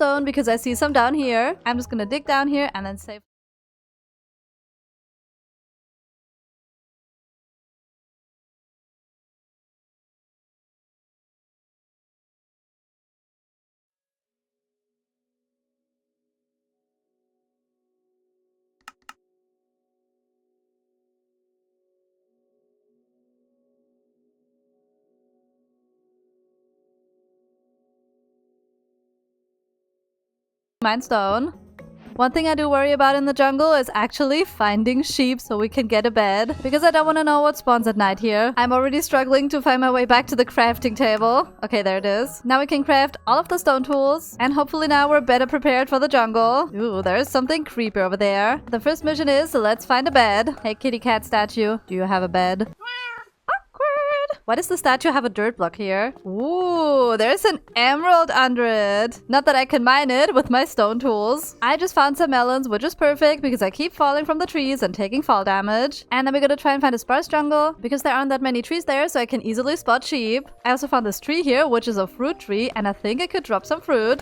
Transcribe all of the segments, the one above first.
stone because I see some down here. I'm just gonna dig down here and then save. Mine stone. One thing I do worry about in the jungle is actually finding sheep so we can get a bed, because I don't want to know what spawns at night here. I'm already struggling to find my way back to the crafting table. Okay, there it is. Now we can craft all of the stone tools, and hopefully now we're better prepared for the jungle. Ooh, there's something creepy over there. The first mission is let's find a bed. Hey, kitty cat statue, do you have a bed? Why does the statue have a dirt block here? Ooh, there's an emerald under it. Not that I can mine it with my stone tools. I just found some melons, which is perfect because I keep falling from the trees and taking fall damage. And then we're gonna try and find a sparse jungle because there aren't that many trees there, so I can easily spot sheep. I also found this tree here, which is a fruit tree, and I think I could drop some fruit.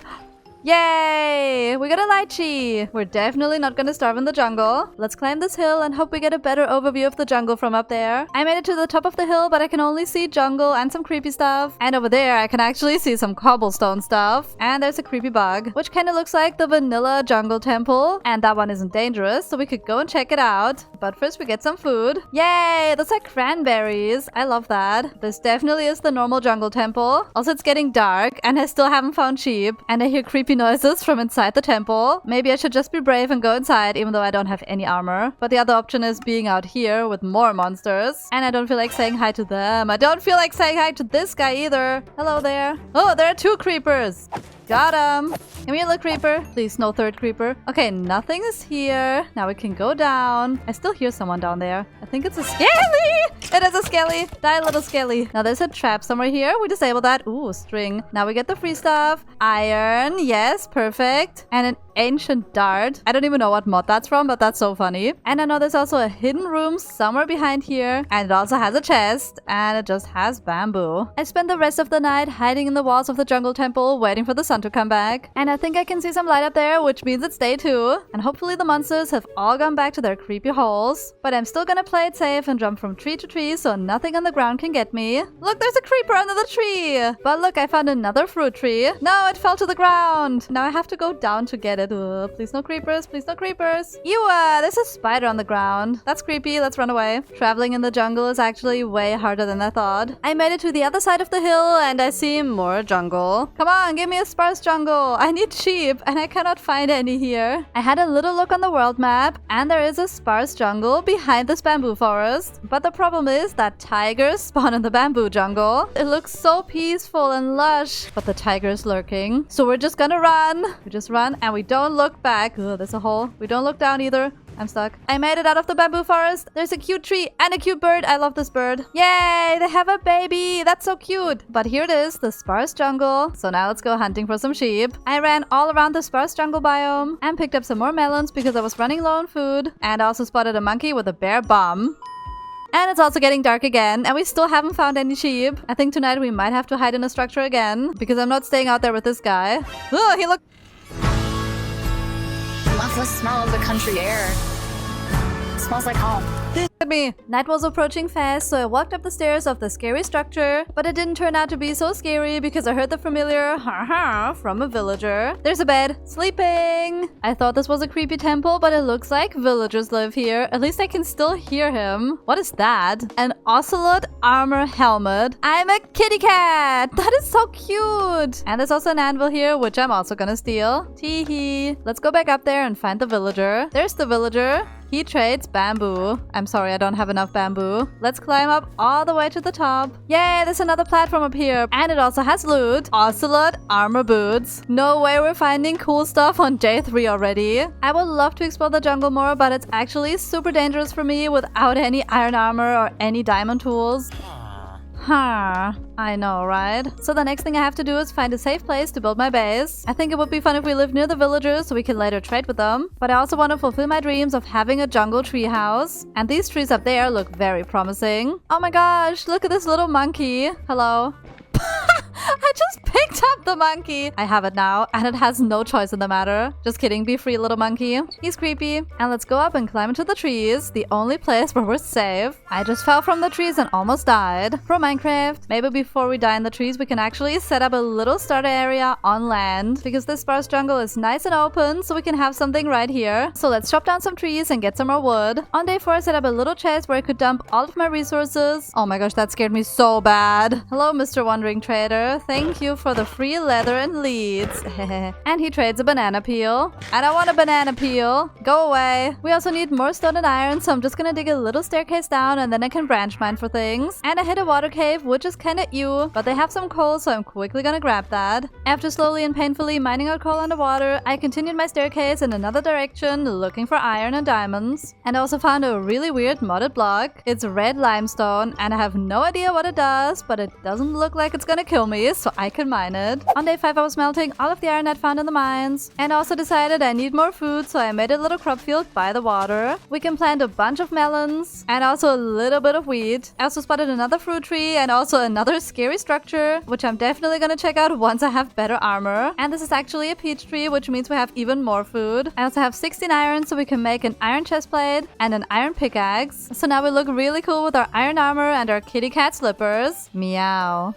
Yay! We got a lychee! We're definitely not gonna starve in the jungle. Let's climb this hill and hope we get a better overview of the jungle from up there. I made it to the top of the hill, but I can only see jungle and some creepy stuff. And over there, I can actually see some cobblestone stuff. And there's a creepy bug, which kind of looks like the vanilla jungle temple. And that one isn't dangerous, so we could go and check it out. But first we get some food. Yay! Those are cranberries. I love that. This definitely is the normal jungle temple. Also, it's getting dark, and I still haven't found sheep. And I hear creepy noises from inside the temple. Maybe I should just be brave and go inside, even though I don't have any armor. But the other option is being out here with more monsters. And I don't feel like saying hi to them. I don't feel like saying hi to this guy either. Hello there. Oh, there are two creepers. Got him. Come here, little creeper. Please, no third creeper. Okay, nothing is here. Now we can go down. I still hear someone down there. I think it's a skelly. It is a skelly. Die, little skelly. Now there's a trap somewhere here. We disable that. Ooh, string. Now we get the free stuff. Iron. Yes, perfect. And an ancient dart. I don't even know what mod that's from, but that's so funny. And I know there's also a hidden room somewhere behind here. And it also has a chest. And it just has bamboo. I spent the rest of the night hiding in the walls of the jungle temple, waiting for the sun to come back. And I think I can see some light up there, which means it's day 2. And hopefully the monsters have all gone back to their creepy holes. But I'm still gonna play it safe and jump from tree to tree so nothing on the ground can get me. Look, there's a creeper under the tree. But look, I found another fruit tree. No, it fell to the ground. Now I have to go down to get it. Please no creepers, please no creepers. Ew, there's a spider on the ground. That's creepy, let's run away. Traveling in the jungle is actually way harder than I thought. I made it to the other side of the hill and I see more jungle. Come on, give me a sparse jungle. I need sheep and I cannot find any here. I had a little look on the world map and there is a sparse jungle behind this bamboo forest. But the problem is that tigers spawn in the bamboo jungle. It looks so peaceful and lush, but the tiger is lurking. So we're just gonna run. We just run and we don't look back. Ugh, there's a hole. We don't look down either. I'm stuck. I made it out of the bamboo forest. There's a cute tree and a cute bird. I love this bird. Yay, they have a baby. That's so cute. But here it is, the sparse jungle. So now let's go hunting for some sheep. I ran all around the sparse jungle biome and picked up some more melons because I was running low on food. And I also spotted a monkey with a bare bum. And it's also getting dark again, and we still haven't found any sheep. I think tonight we might have to hide in a structure again because I'm not staying out there with this guy. Oh, he looked... Love the smell of the country air. It smells like home. At me. Night was approaching fast, so I walked up the stairs of the scary structure, but it didn't turn out to be so scary because I heard the familiar ha-ha from a villager. There's a bed. Sleeping. I thought this was a creepy temple, but it looks like villagers live here. At least I can still hear him. What is that? An ocelot armor helmet. I'm a kitty cat. That is so cute. And there's also an anvil here, which I'm also gonna steal. Teehee. Let's go back up there and find the villager. There's the villager. He trades bamboo. I'm sorry, I don't have enough bamboo. Let's climb up all the way to the top. Yay, there's another platform up here. And it also has loot. Ocelot armor boots. No way we're finding cool stuff on day 3 already. I would love to explore the jungle more, but it's actually super dangerous for me without any iron armor or any diamond tools. Huh, I know, right? So the next thing I have to do is find a safe place to build my base. I think it would be fun if we lived near the villagers so we can later trade with them. But I also want to fulfill my dreams of having a jungle treehouse. And these trees up there look very promising. Oh my gosh, look at this little monkey. Hello. I just picked up the monkey. I have it now, and it has no choice in the matter. Just kidding, be free, little monkey. He's creepy. And let's go up and climb into the trees, the only place where we're safe. I just fell from the trees and almost died. Pro Minecraft. Maybe before we die in the trees, we can actually set up a little starter area on land, because this sparse jungle is nice and open, so we can have something right here. So let's chop down some trees and get some more wood. On day 4, I set up a little chest where I could dump all of my resources. Oh my gosh, that scared me so bad. Hello, Mr. Wandering Trader. Thank you for the free leather and leads. And he trades a banana peel. I don't want a banana peel. Go away. We also need more stone and iron, so I'm just gonna dig a little staircase down and then I can branch mine for things. And I hit a water cave, which is kinda ew, but they have some coal, so I'm quickly gonna grab that. After slowly and painfully mining out coal underwater, I continued my staircase in another direction, looking for iron and diamonds. And I also found a really weird modded block. It's red limestone, and I have no idea what it does, but it doesn't look like it's gonna kill me, so I can mine it. On day 5, I was melting all of the iron I'd found in the mines, and also decided I need more food, so I made a little crop field by the water. We can plant a bunch of melons, and also a little bit of wheat. I also spotted another fruit tree, and also another scary structure, which I'm definitely gonna check out once I have better armor. And this is actually a peach tree, which means we have even more food. I also have 16 iron, so we can make an iron chestplate and an iron pickaxe. So now we look really cool with our iron armor and our kitty cat slippers. Meow.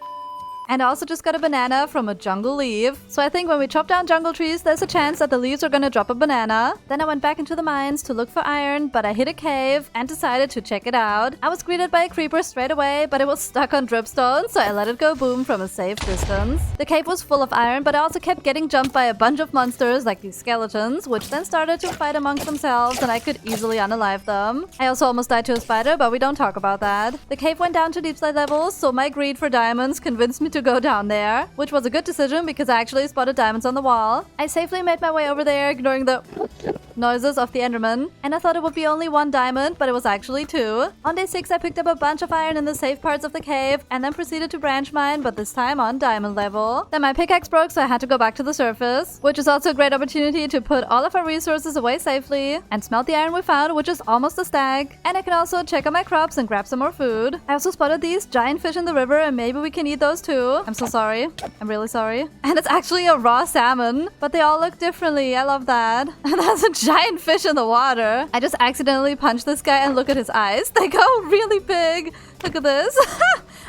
And I also just got a banana from a jungle leaf. So I think when we chop down jungle trees, there's a chance that the leaves are gonna drop a banana. Then I went back into the mines to look for iron, but I hit a cave and decided to check it out. I was greeted by a creeper straight away, but it was stuck on dripstone, so I let it go boom from a safe distance. The cave was full of iron, but I also kept getting jumped by a bunch of monsters like these skeletons, which then started to fight amongst themselves and I could easily unalive them. I also almost died to a spider, but we don't talk about that. The cave went down to deep slate levels, so my greed for diamonds convinced me to go down there, which was a good decision because I actually spotted diamonds on the wall. I safely made my way over there, ignoring the noises of the Enderman, and I thought it would be only 1 diamond, but it was actually 2. On day 6, I picked up a bunch of iron in the safe parts of the cave and then proceeded to branch mine, but this time on diamond level. Then my pickaxe broke, so I had to go back to the surface, which is also a great opportunity to put all of our resources away safely and smelt the iron we found, which is almost a stack. And I can also check on my crops and grab some more food. I also spotted these giant fish in the river, and maybe we can eat those too. I'm so sorry. I'm really sorry. And it's actually a raw salmon, but they all look differently. I love that. And there's a giant fish in the water. I just accidentally punched this guy and look at his eyes. They go really big. Look at this.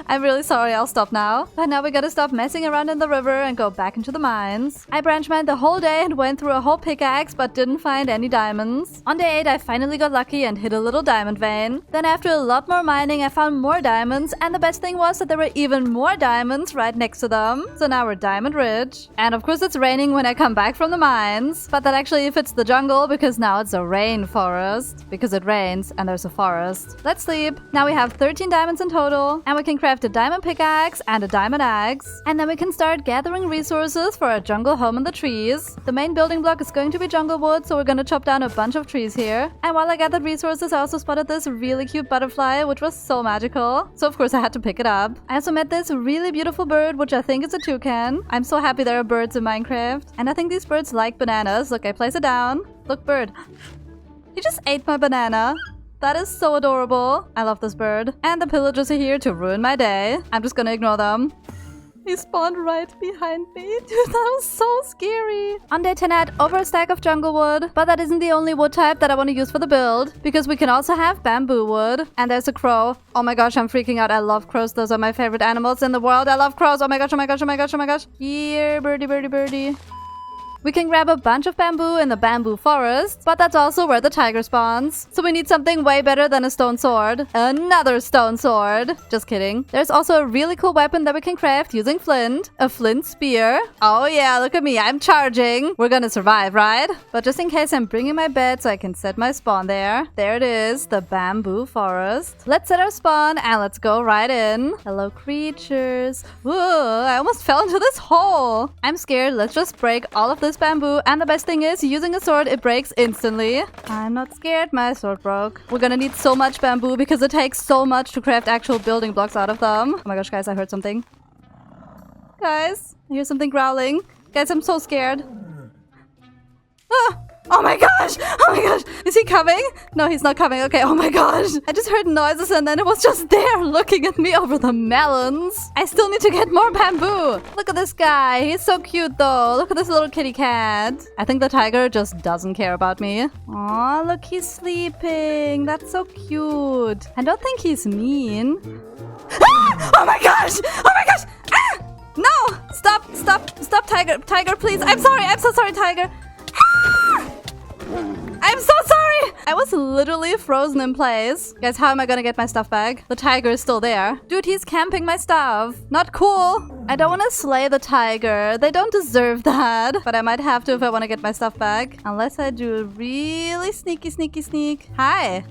I'm really sorry, I'll stop now. But now we gotta stop messing around in the river and go back into the mines. I branch mined the whole day and went through a whole pickaxe but didn't find any diamonds. On day 8, I finally got lucky and hit a little diamond vein. Then after a lot more mining, I found more diamonds, and the best thing was that there were even more diamonds right next to them. So now we're diamond rich. And of course it's raining when I come back from the mines, but that actually fits the jungle because now it's a rainforest. Because it rains and there's a forest. Let's sleep. Now we have 13 diamonds in total, and we can craft a diamond pickaxe and a diamond axe. And then we can start gathering resources for our jungle home in the trees. The main building block is going to be jungle wood, so we're gonna chop down a bunch of trees here. And while I gathered resources, I also spotted this really cute butterfly, which was so magical. So of course I had to pick it up. I also met this really beautiful bird, which I think is a toucan. I'm so happy there are birds in Minecraft. And I think these birds like bananas. Look, I place it down. Look, bird. He just ate my banana. That is so adorable. I love this bird. And the pillagers are here to ruin my day. I'm just gonna ignore them. He spawned right behind me. Dude, that was so scary. On day 10, I had over a stack of jungle wood, but that isn't the only wood type that I want to use for the build, because we can also have bamboo wood. And there's a crow. Oh my gosh, I'm freaking out. I love crows. Those are my favorite animals in the world. I love crows. Oh my gosh, oh my gosh, oh my gosh, oh my gosh. Here, birdie, birdie, birdie. We can grab a bunch of bamboo in the bamboo forest, but that's also where the tiger spawns. So we need something way better than a stone sword. Another stone sword. Just kidding. There's also a really cool weapon that we can craft using flint. A flint spear. Oh yeah, look at me. I'm charging. We're gonna survive, right? But just in case, I'm bringing my bed so I can set my spawn there. There it is, the bamboo forest. Let's set our spawn and let's go right in. Hello, creatures. Whoa, I almost fell into this hole. I'm scared. Let's just break all of this bamboo, and the best thing is, using a sword, it breaks instantly. I'm not scared, my sword broke. We're gonna need so much bamboo because it takes so much to craft actual building blocks out of them. Oh my gosh, guys, I heard something. Guys, I hear something growling. Guys, I'm so scared. Ah! Oh my gosh! Oh my gosh! Is he coming? No, he's not coming. Okay, oh my gosh. I just heard noises and then it was just there looking at me over the melons. I still need to get more bamboo. Look at this guy. He's so cute though. Look at this little kitty cat. I think the tiger just doesn't care about me. Aw, look, he's sleeping. That's so cute. I don't think he's mean. Ah! Oh my gosh! Oh my gosh! Ah! No! Stop, stop, stop, tiger. Tiger, please. I'm sorry. I'm so sorry, tiger. Ah! I'm so sorry! I was literally frozen in place. Guys, how am I gonna get my stuff back? The tiger is still there. Dude, he's camping my stuff. Not cool. I don't want to slay the tiger. They don't deserve that. But I might have to if I want to get my stuff back. Unless I do a really sneaky sneak. Hi.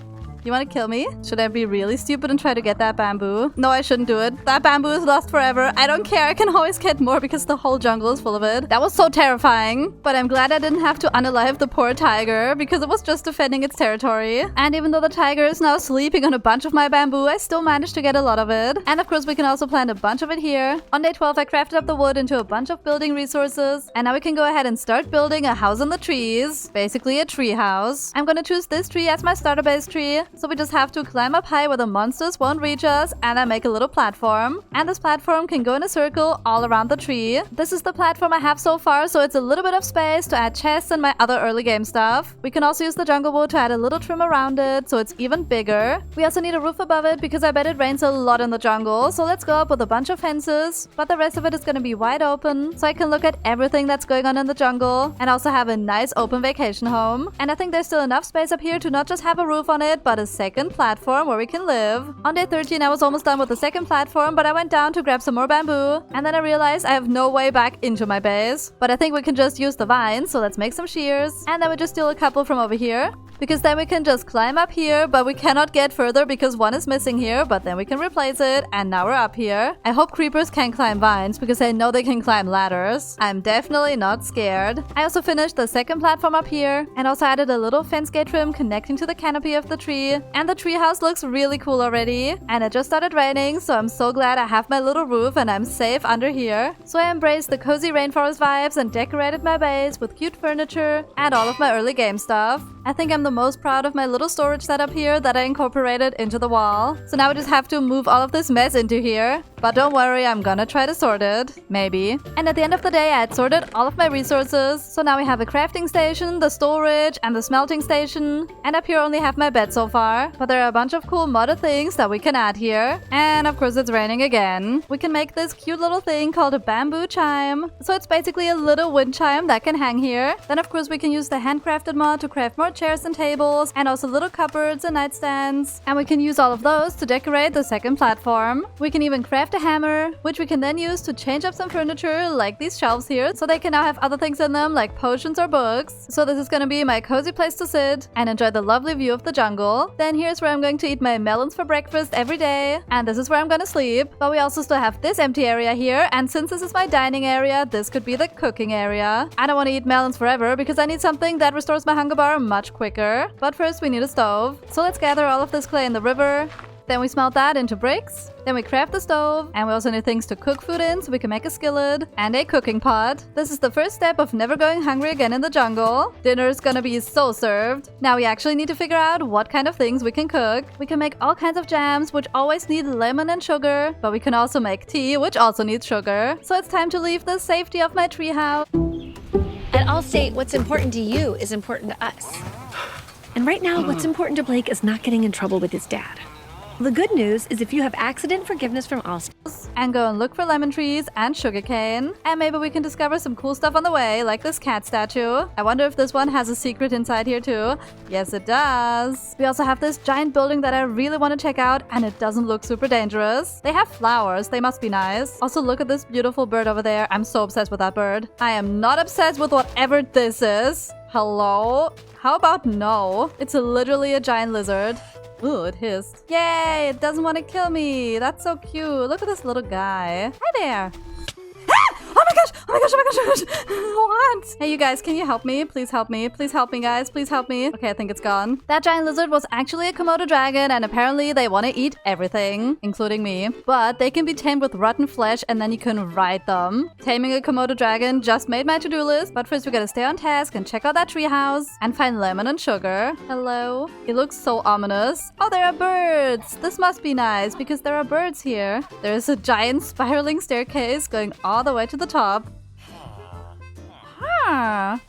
You want to kill me? Should I be really stupid and try to get that bamboo? No, I shouldn't do it. That bamboo is lost forever. I don't care. I can always get more because the whole jungle is full of it. That was so terrifying. But I'm glad I didn't have to unalive the poor tiger because it was just defending its territory. And even though the tiger is now sleeping on a bunch of my bamboo, I still managed to get a lot of it. And of course, we can also plant a bunch of it here. On day 12, I crafted up the wood into a bunch of building resources. And now we can go ahead and start building a house in the trees. Basically a tree house. I'm gonna choose this tree as my starter base tree. So we just have to climb up high where the monsters won't reach us, and I make a little platform. And this platform can go in a circle all around the tree. This is the platform I have so far, so it's a little bit of space to add chests and my other early game stuff. We can also use the jungle wood to add a little trim around it, so it's even bigger. We also need a roof above it because I bet it rains a lot in the jungle, so let's go up with a bunch of fences. But the rest of it is gonna be wide open, so I can look at everything that's going on in the jungle, and also have a nice open vacation home. And I think there's still enough space up here to not just have a roof on it, but a second platform where we can live. On day 13, I was almost done with the second platform, but I went down to grab some more bamboo, and then I realized I have no way back into my base. But I think we can just use the vines, so let's make some shears. And then we just steal a couple from over here, because then we can just climb up here, but we cannot get further because one is missing here, but then we can replace it, and now we're up here. I hope creepers can climb vines, because I know they can climb ladders. I'm definitely not scared. I also finished the second platform up here, and also added a little fence gate trim connecting to the canopy of the tree. And the tree house looks really cool already. And it just started raining, so I'm so glad I have my little roof and I'm safe under here. So I embraced the cozy rainforest vibes and decorated my base with cute furniture and all of my early game stuff. I think I'm the most proud of my little storage setup here that I incorporated into the wall. So now we just have to move all of this mess into here. But don't worry, I'm gonna try to sort it. Maybe. And at the end of the day, I had sorted all of my resources. So now we have a crafting station, the storage, and the smelting station. And up here only have my bed so far. But there are a bunch of cool modded things that we can add here. And of course it's raining again. We can make this cute little thing called a bamboo chime. So it's basically a little wind chime that can hang here. Then of course we can use the handcrafted mod to craft more chairs and tables, and also little cupboards and nightstands. And we can use all of those to decorate the second platform. We can even craft a hammer, which we can then use to change up some furniture, like these shelves here, so they can now have other things in them, like potions or books. So this is gonna be my cozy place to sit and enjoy the lovely view of the jungle. Then here's where I'm going to eat my melons for breakfast every day, and this is where I'm gonna sleep. But we also still have this empty area here, and since this is my dining area, this could be the cooking area. I don't want to eat melons forever because I need something that restores my hunger bar much quicker. But first we need a stove. So let's gather all of this clay in the river. Then we smelt that into bricks. Then we craft the stove. And we also need things to cook food in, so we can make a skillet and a cooking pot. This is the first step of never going hungry again in the jungle. Dinner is gonna be so served. Now we actually need to figure out what kind of things we can cook. We can make all kinds of jams, which always need lemon and sugar. But we can also make tea, which also needs sugar. So it's time to leave the safety of my treehouse. At Allstate, what's important to you is important to us. And right now, what's important to Blake is not getting in trouble with his dad. The good news is if you have accident forgiveness from Allstate and go and look for lemon trees and sugarcane. And maybe we can discover some cool stuff on the way, like this cat statue. I wonder if this one has a secret inside here too. Yes, it does. We also have this giant building that I really want to check out, and it doesn't look super dangerous. They have flowers. They must be nice. Also, look at this beautiful bird over there. I'm so obsessed with that bird. I am not obsessed with whatever this is. Hello? How about no? It's literally a giant lizard. Ooh, it hissed. Yay, it doesn't want to kill me. That's so cute. Look at this little guy. Hi there. Ah! Oh my gosh! Oh my gosh! Oh my gosh! Oh my gosh! What? Hey, you guys, can you help me? Please help me. Please help me, guys. Please help me. Okay, I think it's gone. That giant lizard was actually a Komodo dragon, and apparently they want to eat everything, including me. But they can be tamed with rotten flesh, and then you can ride them. Taming a Komodo dragon just made my to-do list, but first we gotta stay on task and check out that treehouse and find Lemon and Sugar. Hello? It looks so ominous. Oh, there are birds! This must be nice, because there are birds here. There's a giant spiraling staircase going all the way to the top.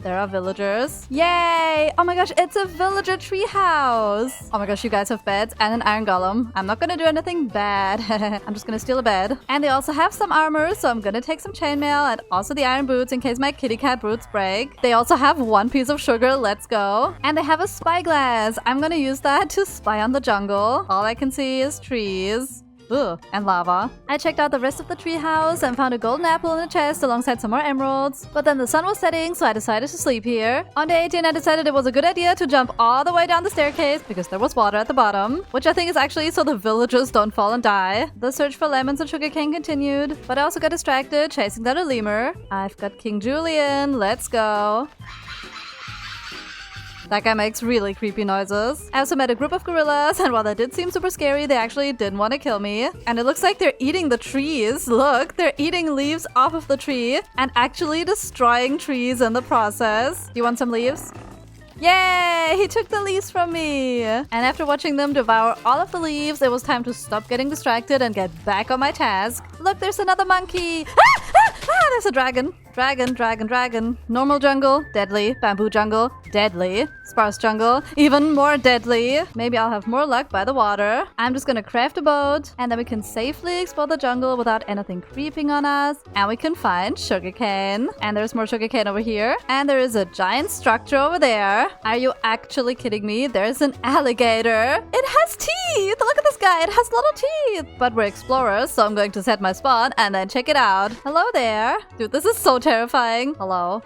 There are villagers. Yay! Oh my gosh, it's a villager treehouse. Oh my gosh, you guys have beds and an iron golem. I'm not gonna do anything bad. I'm just gonna steal a bed. And they also have some armor, so I'm gonna take some chainmail and also the iron boots in case my kitty cat boots break. They also have 1 piece of sugar. Let's go. And they have a spyglass. I'm gonna use that to spy on the jungle. All I can see is trees. Ugh, and lava. I checked out the rest of the treehouse and found a golden apple in a chest alongside some more emeralds. But then the sun was setting, so I decided to sleep here. On day 18, I decided it was a good idea to jump all the way down the staircase because there was water at the bottom, which I think is actually so the villagers don't fall and die. The search for lemons and sugarcane continued, but I also got distracted chasing down a lemur. I've got King Julian. Let's go. That guy makes really creepy noises. I also met a group of gorillas, and while that did seem super scary, they actually didn't want to kill me. And it looks like they're eating the trees. Look, they're eating leaves off of the tree and actually destroying trees in the process. Do you want some leaves? Yay! He took the leaves from me! And after watching them devour all of the leaves, it was time to stop getting distracted and get back on my task. Look, there's another monkey! There's a dragon. Dragon. Normal jungle, deadly. Bamboo jungle, deadly. Sparse jungle, even more deadly. Maybe I'll have more luck by the water. I'm just gonna craft a boat, and then we can safely explore the jungle without anything creeping on us. And we can find sugarcane. And there's more sugarcane over here. And there is a giant structure over there. Are you actually kidding me? There's an alligator. It has teeth! Look at this guy, it has little teeth! But we're explorers, so I'm going to set my spawn and then check it out. Hello there. Dude, this is so terrifying. Hello.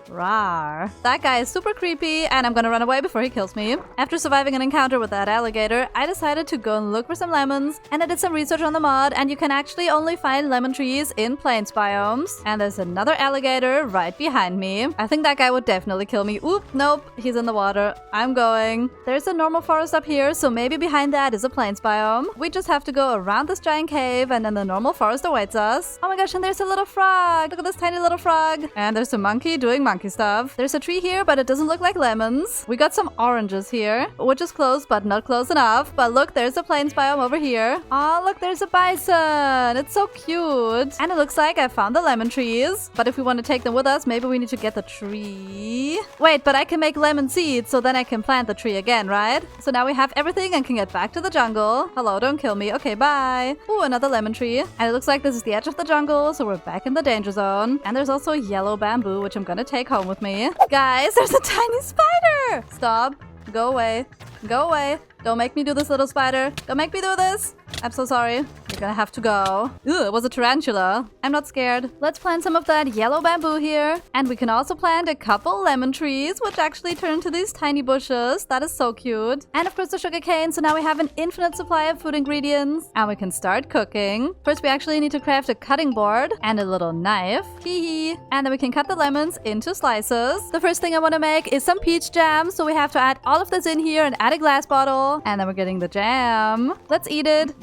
Rawr. That guy is super creepy, and I'm gonna run away before he kills me. After surviving an encounter with that alligator, I decided to go and look for some lemons, and I did some research on the mod, and you can actually only find lemon trees in plains biomes. And there's another alligator right behind me. I think that guy would definitely kill me. Oop, nope, he's in the water. I'm going. There's a normal forest up here, so maybe behind that is a plains biome. We just have to go around this giant cave, and then the normal forest awaits us. Oh my gosh, and there's a little frog. Look at this tiny little frog. And there's a monkey doing monkey stuff. There's a tree here, but it doesn't look like lemons. We got some oranges here, which is close, but not close enough. But look, there's a plains biome over here. Oh, look, there's a bison. It's so cute. And it looks like I found the lemon trees. But if we want to take them with us, maybe we need to get the tree. Wait, but I can make lemon seeds, so then I can plant the tree again, right? So now we have everything and can get back to the jungle. Hello, don't kill me. Okay, bye. Ooh, another lemon tree. And it looks like this is the edge of the jungle, so we're back in the danger zone. And there's also yellow bamboo, which I'm gonna take home with me. Guys, there's a tiny spider! Stop. Go away. Go away. Don't make me do this, little spider. Don't make me do this. I'm so sorry. You're gonna have to go. Ew, it was a tarantula. I'm not scared. Let's plant some of that yellow bamboo here. And we can also plant a couple lemon trees, which actually turn into these tiny bushes. That is so cute. And of course the sugar cane, so now we have an infinite supply of food ingredients. And we can start cooking. First, we actually need to craft a cutting board and a little knife. Hee. And then we can cut the lemons into slices. The first thing I want to make is some peach jam, so we have to add all of this in here and add a glass bottle. And then we're getting the jam. Let's eat it.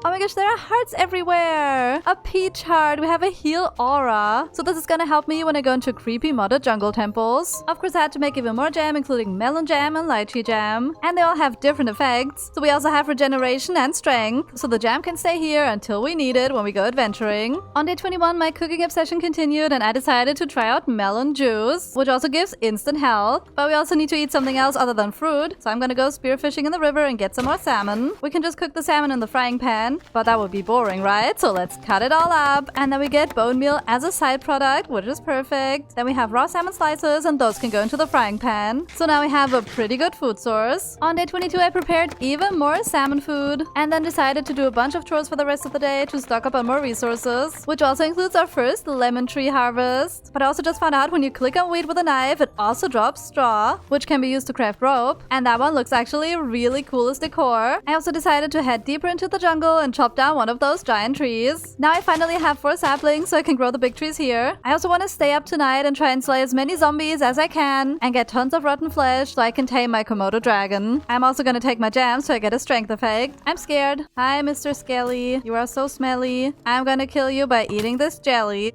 Oh my gosh, there are hearts everywhere. A peach heart. We have a heal aura. So this is gonna help me when I go into creepy modded jungle temples. Of course, I had to make even more jam, including melon jam and lychee jam. And they all have different effects. So we also have regeneration and strength. So the jam can stay here until we need it when we go adventuring. On day 21, my cooking obsession continued, and I decided to try out melon juice, which also gives instant health. But we also need to eat something else other than fruit. So I'm gonna go spearfishing in the river and get some more salmon. We can just cook the salmon in the frying pan, but that would be boring, right? So let's cut it all up, and then we get bone meal as a side product, which is perfect. Then we have raw salmon slices, and those can go into the frying pan. So now we have a pretty good food source. On day 22, I prepared even more salmon food, and then decided to do a bunch of chores for the rest of the day to stock up on more resources, which also includes our first lemon tree harvest. But I also just found out when you click on wheat with a knife, it also drops straw, which can be used to craft rope, and that one looks actually really cool as decor. I also decided to head deeper into the jungle and chop down one of those giant trees. Now I finally have 4 saplings so I can grow the big trees here. I also want to stay up tonight and try and slay as many zombies as I can and get tons of rotten flesh so I can tame my Komodo dragon. I'm also gonna take my jam so I get a strength effect. I'm scared. Hi, Mr. Skelly. You are so smelly. I'm gonna kill you by eating this jelly.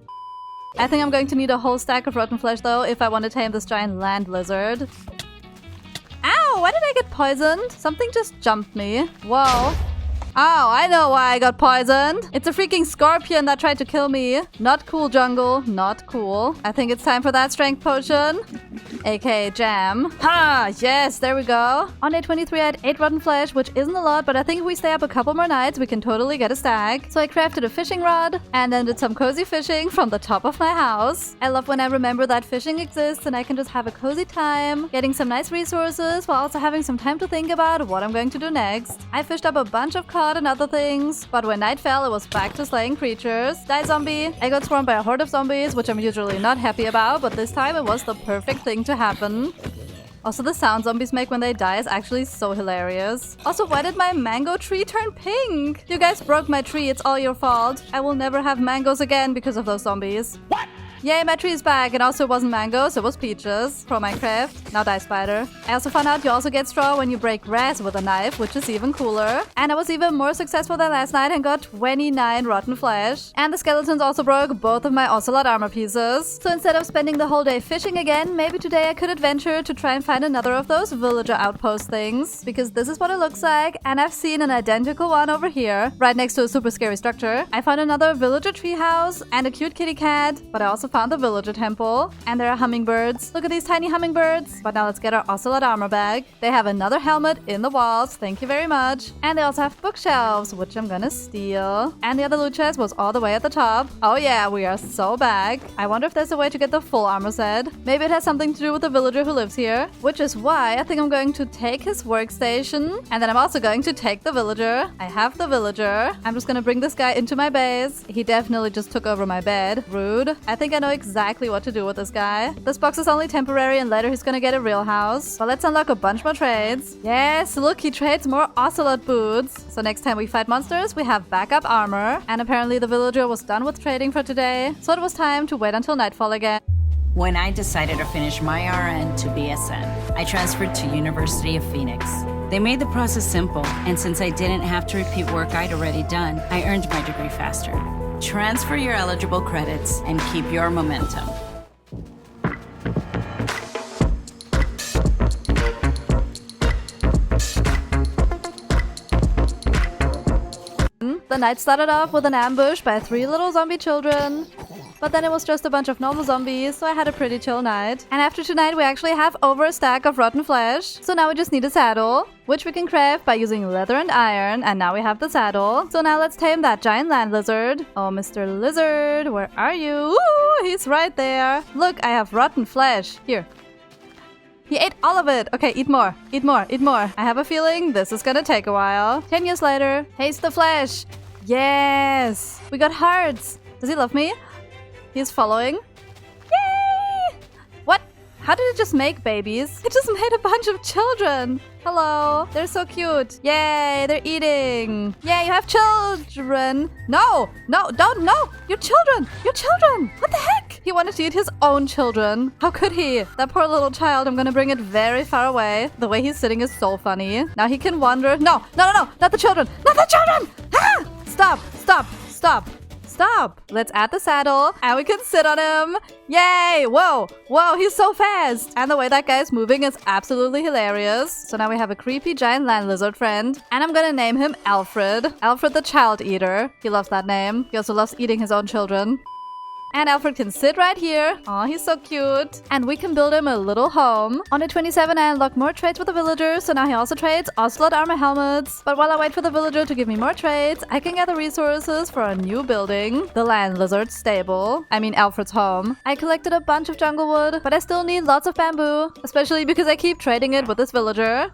I think I'm going to need a whole stack of rotten flesh though if I want to tame this giant land lizard. Ow! Why did I get poisoned? Something just jumped me. Whoa. Oh, I know why I got poisoned. It's a freaking scorpion that tried to kill me. Not cool, jungle. Not cool. I think it's time for that strength potion. aka jam. Ha! Yes, there we go. On day 23 I had 8 rotten flesh, which isn't a lot, but I think if we stay up a couple more nights, we can totally get a stack. So I crafted a fishing rod and then did some cozy fishing from the top of my house. I love when I remember that fishing exists and I can just have a cozy time, getting some nice resources while also having some time to think about what I'm going to do next. I fished up a bunch of cod and other things, but when night fell, it was back to slaying creatures. Die zombie! I got swarmed by a horde of zombies, which I'm usually not happy about, but this time it was the perfect thing to happen. Also, the sound zombies make when they die is actually so hilarious. Also, why did my mango tree turn pink? You guys broke my tree, it's all your fault. I will never have mangoes again because of those zombies. What? Yay, my tree is back, and also it wasn't mangoes, it was peaches. Pro Minecraft. Now die, spider. I also found out you also get straw when you break grass with a knife, which is even cooler. And I was even more successful than last night and got 29 rotten flesh. And the skeletons also broke both of my ocelot armor pieces. So instead of spending the whole day fishing again, maybe today I could adventure to try and find another of those villager outpost things. Because this is what it looks like, and I've seen an identical one over here, right next to a super scary structure. I found another villager treehouse and a cute kitty cat, but I also found the villager temple. And there are hummingbirds. Look at these tiny hummingbirds. But now let's get our ocelot armor bag. They have another helmet in the walls. Thank you very much. And they also have bookshelves, which I'm gonna steal. And the other loot chest was all the way at the top. Oh yeah, we are so back. I wonder if there's a way to get the full armor set. Maybe it has something to do with the villager who lives here. Which is why I think I'm going to take his workstation. And then I'm also going to take the villager. I have the villager. I'm just gonna bring this guy into my base. He definitely just took over my bed. Rude. I think I know exactly what to do with this guy. This box is only temporary and later he's gonna get a real house. But let's unlock a bunch more trades. Yes, look, he trades more ocelot boots. So next time we fight monsters, we have backup armor. And apparently the villager was done with trading for today. So it was time to wait until nightfall again. When I decided to finish my RN to BSN, I transferred to University of Phoenix. They made the process simple, and since I didn't have to repeat work I'd already done, I earned my degree faster. Transfer your eligible credits and keep your momentum. The night started off with an ambush by 3 little zombie children. But then it was just a bunch of normal zombies, so I had a pretty chill night. And after tonight we actually have over a stack of rotten flesh. So now we just need a saddle, which we can craft by using leather and iron, and now we have the saddle. So now let's tame that giant land lizard. Oh, Mr. Lizard, where are you? Ooh, he's right there. Look, I have rotten flesh. Here. He ate all of it. Okay, eat more. Eat more. Eat more. I have a feeling this is gonna take a while. 10 years later. Taste the flesh. Yes. We got hearts. Does he love me? He's following. Yay! What? How did it just make babies? It just made a bunch of children. Hello. They're so cute. Yay, they're eating. Yay, you have children. No, no, don't, no. Your children. Your children. What the heck? He wanted to eat his own children. How could he? That poor little child. I'm gonna bring it very far away. The way he's sitting is so funny. Now he can wander. No, no, no, no. Not the children. Not the children. Ah! Stop, stop, stop. Stop. Let's add the saddle and we can sit on him. Yay! Whoa! Whoa, he's so fast! And the way that guy is moving is absolutely hilarious. So now we have a creepy giant land lizard friend. And I'm gonna name him Alfred. Alfred the Child Eater. He loves that name. He also loves eating his own children. And Alfred can sit right here. Aw, he's so cute. And we can build him a little home. On day 27, I unlocked more trades with the villager, so now he also trades ocelot armor helmets. But while I wait for the villager to give me more trades, I can gather resources for a new building. The land lizard stable. I mean Alfred's home. I collected a bunch of jungle wood, but I still need lots of bamboo. Especially because I keep trading it with this villager.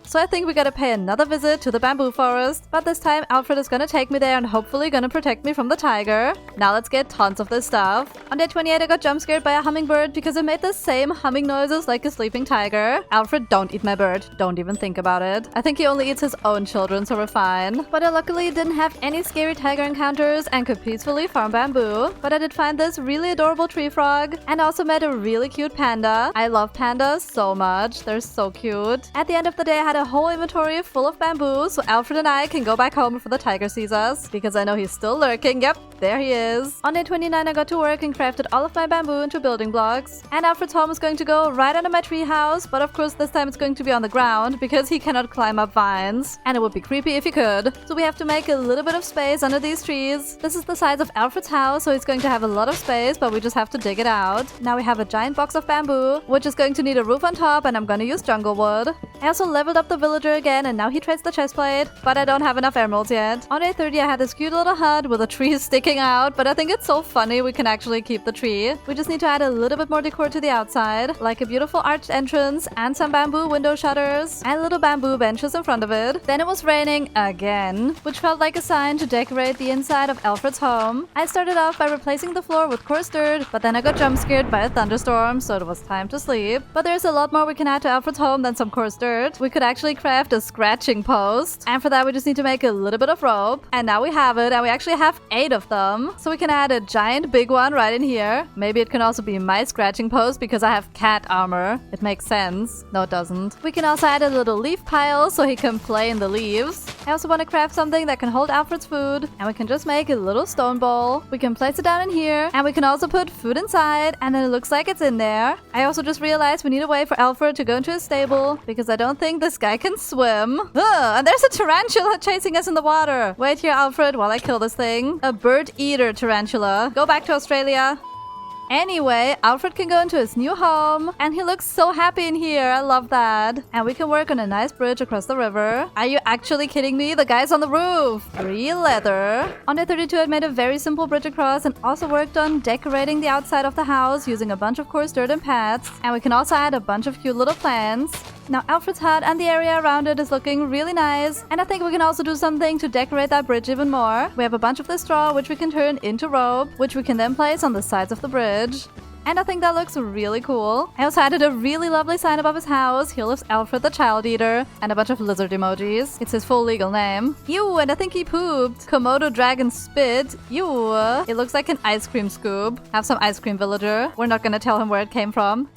So I think we gotta pay another visit to the bamboo forest. But this time, Alfred is gonna take me there and hopefully gonna protect me from the tiger. Now let's get tons of of this stuff. On day 28, I got jump scared by a hummingbird because it made the same humming noises like a sleeping tiger. Alfred, don't eat my bird. Don't even think about it. I think he only eats his own children, so we're fine. But I luckily didn't have any scary tiger encounters and could peacefully farm bamboo. But I did find this really adorable tree frog and also met a really cute panda. I love pandas so much. They're so cute. At the end of the day, I had a whole inventory full of bamboo, so Alfred and I can go back home before the tiger sees us, because I know he's still lurking. Yep, there he is. On day 29, I got to work and crafted all of my bamboo into building blocks. And Alfred's home is going to go right under my tree house, but of course this time it's going to be on the ground because he cannot climb up vines. And it would be creepy if he could. So we have to make a little bit of space under these trees. This is the size of Alfred's house, so he's going to have a lot of space, but we just have to dig it out. Now we have a giant box of bamboo, which is going to need a roof on top, and I'm gonna use jungle wood. I also leveled up the villager again, and now he trades the chest plate, but I don't have enough emeralds yet. On day 30, I had this cute little hut with a tree sticking out, but I think it's so funny we can actually keep the tree. We just need to add a little bit more decor to the outside, like a beautiful arched entrance and some bamboo window shutters and little bamboo benches in front of it. Then it was raining again, which felt like a sign to decorate the inside of Alfred's home. I started off by replacing the floor with coarse dirt, but then I got jump scared by a thunderstorm, so it was time to sleep. But there's a lot more we can add to Alfred's home than some coarse dirt. We could actually craft a scratching post, and for that we just need to make a little bit of rope. And now we have it, and we actually have 8 of them. So we can add a giant big one right in here. Maybe it can also be my scratching post because I have cat armor. It makes sense. No, it doesn't. We can also add a little leaf pile so he can play in the leaves. I also want to craft something that can hold Alfred's food, and we can just make a little stone bowl. We can place it down in here, and we can also put food inside, and then it looks like it's in there. I also just realized we need a way for Alfred to go into his stable because I don't think this guy can swim. Ugh, and there's a tarantula chasing us in the water. Wait here, Alfred, while I kill this thing. A bird-eater tarantula. Go back to Australia. Anyway, Alfred can go into his new home, and he looks so happy in here. I love that. And we can work on a nice bridge across the river. Are you actually kidding me? The guy's on the roof. Real leather. On day 32, I made a very simple bridge across and also worked on decorating the outside of the house using a bunch of coarse dirt and pads. And we can also add a bunch of cute little plants. Now Alfred's hut and the area around it is looking really nice, and I think we can also do something to decorate that bridge even more. We have a bunch of this straw which we can turn into rope, which we can then place on the sides of the bridge. And I think that looks really cool. I also added a really lovely sign above his house. Here lives Alfred the Child Eater, and a bunch of lizard emojis. It's his full legal name. Ew, and I think he pooped. Komodo dragon spit. Ew. It looks like an ice cream scoop. Have some ice cream villager. We're not gonna tell him where it came from.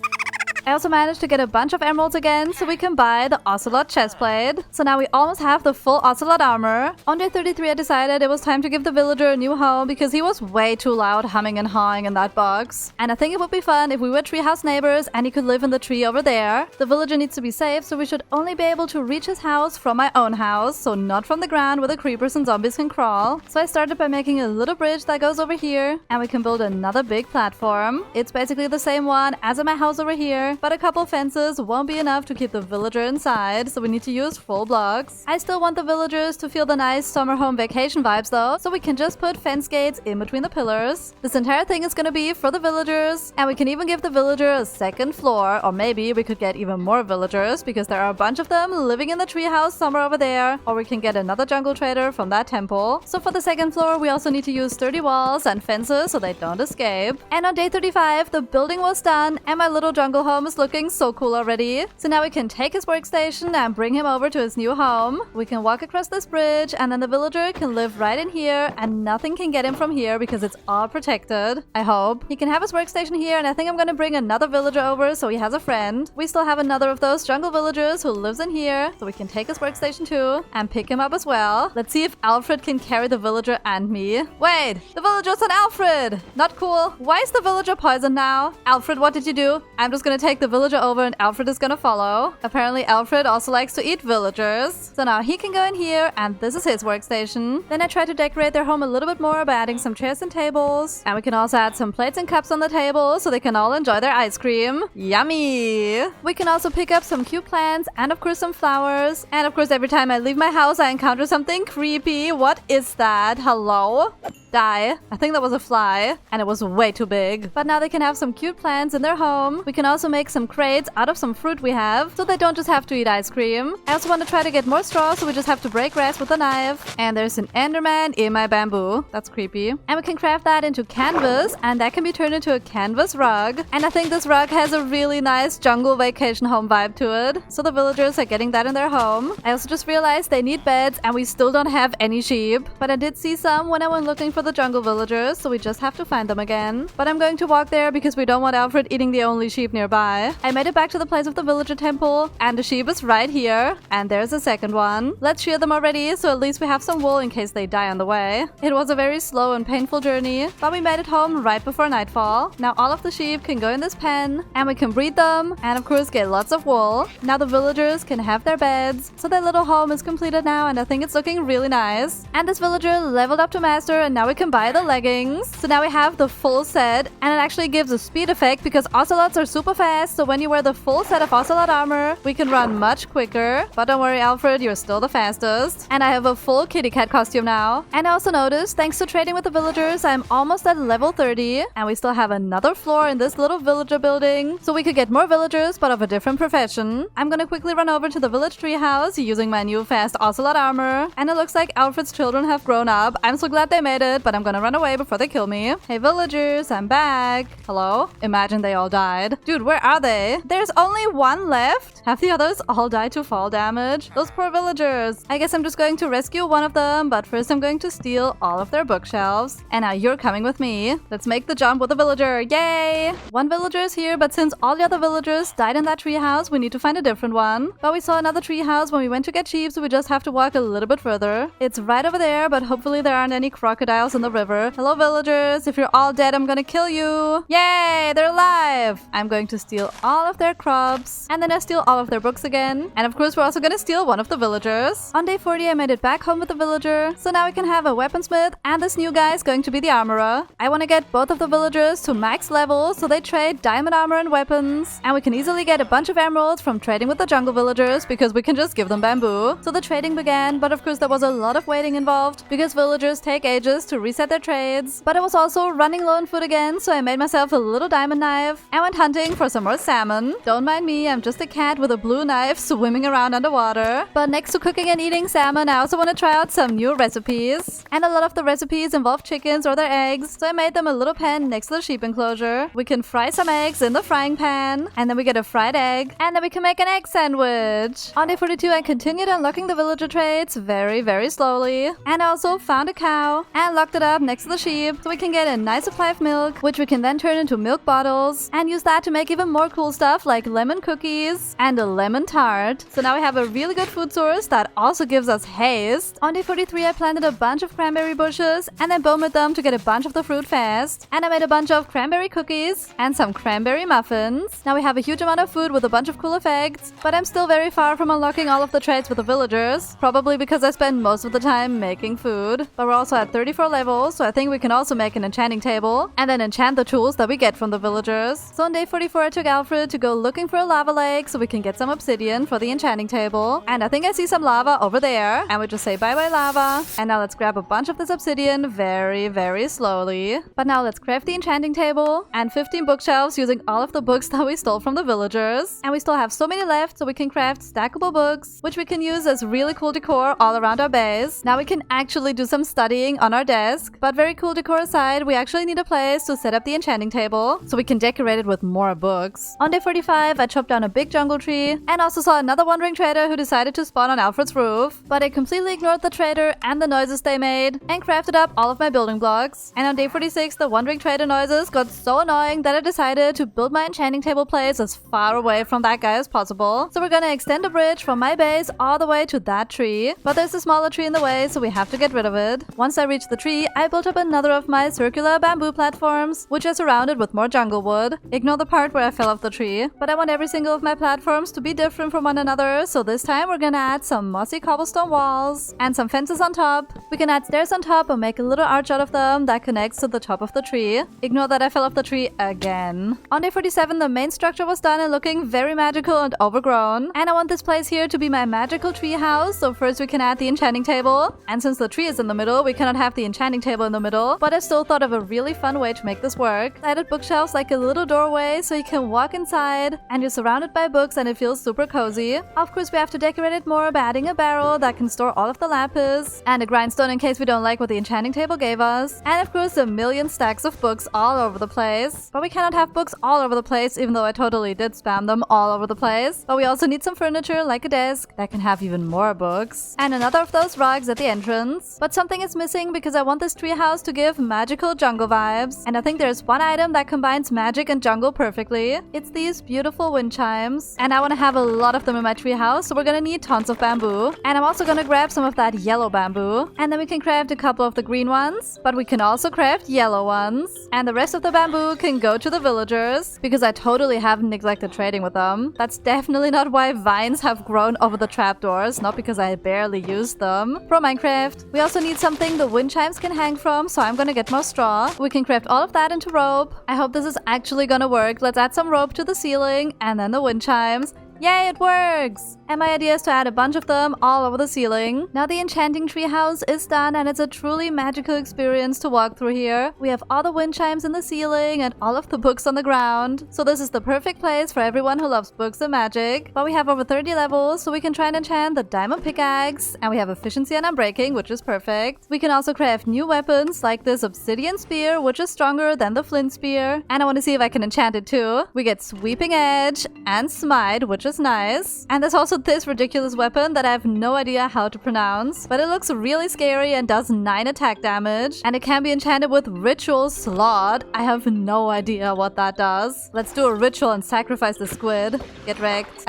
I also managed to get a bunch of emeralds again so we can buy the Ocelot chestplate. So now we almost have the full Ocelot armor. On day 33 I decided it was time to give the villager a new home because he was way too loud humming and hawing in that box. And I think it would be fun if we were treehouse neighbors and he could live in the tree over there. The villager needs to be safe, so we should only be able to reach his house from my own house, so not from the ground where the creepers and zombies can crawl. So I started by making a little bridge that goes over here, and we can build another big platform. It's basically the same one as in my house over here, but a couple fences won't be enough to keep the villager inside, so we need to use full blocks. I still want the villagers to feel the nice summer home vacation vibes though, so we can just put fence gates in between the pillars. This entire thing is gonna be for the villagers, and we can even give the villager a second floor, or maybe we could get even more villagers because there are a bunch of them living in the treehouse somewhere over there, or we can get another jungle trader from that temple. So for the second floor we also need to use sturdy walls and fences so they don't escape. And on day 35 the building was done, and my little jungle home is looking so cool already. So now we can take his workstation and bring him over to his new home. We can walk across this bridge, and then the villager can live right in here, and nothing can get him from here because it's all protected. I hope. He can have his workstation here, and I think I'm gonna bring another villager over so he has a friend. We still have another of those jungle villagers who lives in here, so we can take his workstation too and pick him up as well. Let's see if Alfred can carry the villager and me. Wait, the villager's on Alfred! Not cool. Why is the villager poisoned now? Alfred, what did you do? I'm just gonna take the villager over and Alfred is gonna follow. Apparently Alfred also likes to eat villagers. So now he can go in here, and this is his workstation. Then I tried to decorate their home a little bit more by adding some chairs and tables. And we can also add some plates and cups on the table so they can all enjoy their ice cream. Yummy! We can also pick up some cute plants and of course some flowers. And of course every time I leave my house I encounter something creepy. What is that? Hello? die. I think that was a fly, and it was way too big. But now they can have some cute plants in their home. We can also make some crates out of some fruit we have, so they don't just have to eat ice cream. I also want to try to get more straw, so we just have to break grass with a knife. And there's an Enderman in my bamboo. That's creepy. And we can craft that into canvas, and that can be turned into a canvas rug. And I think this rug has a really nice jungle vacation home vibe to it. So the villagers are getting that in their home. I also just realized they need beds, and we still don't have any sheep. But I did see some when I went looking for the jungle villagers, so we just have to find them again. But I'm going to walk there because we don't want Alfred eating the only sheep nearby. I made it back to the place of the villager temple, and the sheep is right here. And there's a second one. Let's shear them already, so at least we have some wool in case they die on the way. It was a very slow and painful journey, but we made it home right before nightfall. Now all of the sheep can go in this pen, and we can breed them, and of course get lots of wool. Now the villagers can have their beds, so their little home is completed now, and I think it's looking really nice. And this villager leveled up to master, and now we can buy the leggings. So now we have the full set, and it actually gives a speed effect because ocelots are super fast, so when you wear the full set of ocelot armor, we can run much quicker. But don't worry, Alfred, you're still the fastest. And I have a full kitty cat costume now. And I also noticed, thanks to trading with the villagers, I'm almost at level 30, and we still have another floor in this little villager building, so we could get more villagers, but of a different profession. I'm gonna quickly run over to the village treehouse using my new fast ocelot armor, and it looks like Alfred's children have grown up. I'm so glad they made it, but I'm gonna run away before they kill me. Hey villagers, I'm back. Hello? Imagine they all died. Dude, where are they? There's only one left? Have the others all died to fall damage? Those poor villagers. I guess I'm just going to rescue one of them, but first I'm going to steal all of their bookshelves. And now you're coming with me. Let's make the jump with the villager. Yay! One villager is here, but since all the other villagers died in that treehouse, we need to find a different one. But we saw another treehouse when we went to get sheep, so we just have to walk a little bit further. It's right over there, but hopefully there aren't any crocodiles in the river. Hello villagers, if you're all dead, I'm gonna kill you. Yay! They're alive! I'm going to steal all of their crops, and then I steal all of their books again. And of course, we're also gonna steal one of the villagers. On day 40, I made it back home with the villager, so now we can have a weaponsmith, and this new guy is going to be the armorer. I want to get both of the villagers to max level, so they trade diamond armor and weapons, and we can easily get a bunch of emeralds from trading with the jungle villagers because we can just give them bamboo. So the trading began, but of course there was a lot of waiting involved because villagers take ages to reset their trades. But I was also running low on food again, so I made myself a little diamond knife and went hunting for some more salmon. Don't mind me, I'm just a cat with a blue knife swimming around underwater. But next to cooking and eating salmon, I also want to try out some new recipes. And a lot of the recipes involve chickens or their eggs, so I made them a little pen next to the sheep enclosure. We can fry some eggs in the frying pan, and then we get a fried egg, and then we can make an egg sandwich. On day 42, I continued unlocking the villager traits very, very slowly. And I also found a cow and locked it up next to the sheep, so we can get a nice supply of milk, which we can then turn into milk bottles, and use that to make even more cool stuff like lemon cookies and a lemon tart. So now we have a really good food source that also gives us haste. On day 43, I planted a bunch of cranberry bushes and then boomed them to get a bunch of the fruit fast. And I made a bunch of cranberry cookies and some cranberry muffins. Now we have a huge amount of food with a bunch of cool effects, but I'm still very far from unlocking all of the traits with the villagers, probably because I spend most of the time making food. But we're also at 34 levels, so I think we can also make an enchanting table and then enchant the tools that we get from the villagers. So on day 44, I took Alfred to go looking for a lava lake so we can get some obsidian for the enchanting table. And I think I see some lava over there, and we just say bye-bye lava. And now let's grab a bunch of this obsidian very, very slowly. But now let's craft the enchanting table and 15 bookshelves using all of the books that we stole from the villagers. And we still have so many left, so we can craft stackable books, which we can use as really cool decor all around our base. Now we can actually do some studying on our desk. But very cool decor aside, we actually need a place to set up the enchanting table so we can decorate it with more books. On day 45, I chopped down a big jungle tree and also saw another wandering trader who decided to spawn on Alfred's roof. But I completely ignored the trader and the noises they made and crafted up all of my building blocks. And on day 46, the wandering trader noises got so annoying that I decided to build my enchanting table place as far away from that guy as possible. So we're gonna extend a bridge from my base all the way to that tree. But there's a smaller tree in the way, so we have to get rid of it. Once I reached the tree, I built up another of my circular bamboo platforms, which are surrounded with more jungle wood. Ignore the part where I fell off the tree. But I want every single of my platforms to be different from one another, so this time we're gonna add some mossy cobblestone walls and some fences on top. We can add stairs on top and make a little arch out of them that connects to the top of the tree. Ignore that I fell off the tree again. On day 47, the main structure was done and looking very magical and overgrown. And I want this place here to be my magical tree house, so first we can add the enchanting table. And since the tree is in the middle, we cannot have the enchanting enchanting table in the middle, but I still thought of a really fun way to make this work. I added bookshelves like a little doorway so you can walk inside and you're surrounded by books and it feels super cozy. Of course, we have to decorate it more by adding a barrel that can store all of the lapis and a grindstone in case we don't like what the enchanting table gave us. And of course, a million stacks of books all over the place. But we cannot have books all over the place, even though I totally did spam them all over the place. But we also need some furniture like a desk that can have even more books. And another of those rugs at the entrance. But something is missing because I want this treehouse to give magical jungle vibes. And I think there's one item that combines magic and jungle perfectly. It's these beautiful wind chimes. And I want to have a lot of them in my treehouse, so we're gonna need tons of bamboo. And I'm also gonna grab some of that yellow bamboo. And then we can craft a couple of the green ones. But we can also craft yellow ones. And the rest of the bamboo can go to the villagers, because I totally haven't neglected trading with them. That's definitely not why vines have grown over the trapdoors, not because I barely used them. Pro Minecraft. We also need something the wind chimes can hang from, so I'm gonna get more straw. We can craft all of that into rope. I hope this is actually gonna work. Let's add some rope to the ceiling and then the wind chimes. Yay, it works! And my idea is to add a bunch of them all over the ceiling. Now the enchanting treehouse is done and it's a truly magical experience to walk through here. We have all the wind chimes in the ceiling and all of the books on the ground. So this is the perfect place for everyone who loves books and magic. But we have over 30 levels, so we can try and enchant the diamond pickaxe. And we have efficiency and unbreaking, which is perfect. We can also craft new weapons like this obsidian spear, which is stronger than the flint spear. And I want to see if I can enchant it too. We get sweeping edge and smite, which is nice. And there's also this ridiculous weapon that I have no idea how to pronounce, but it looks really scary and does 9 attack damage. And it can be enchanted with ritual slot. I have no idea what that does. Let's do a ritual and sacrifice the squid. Get wrecked.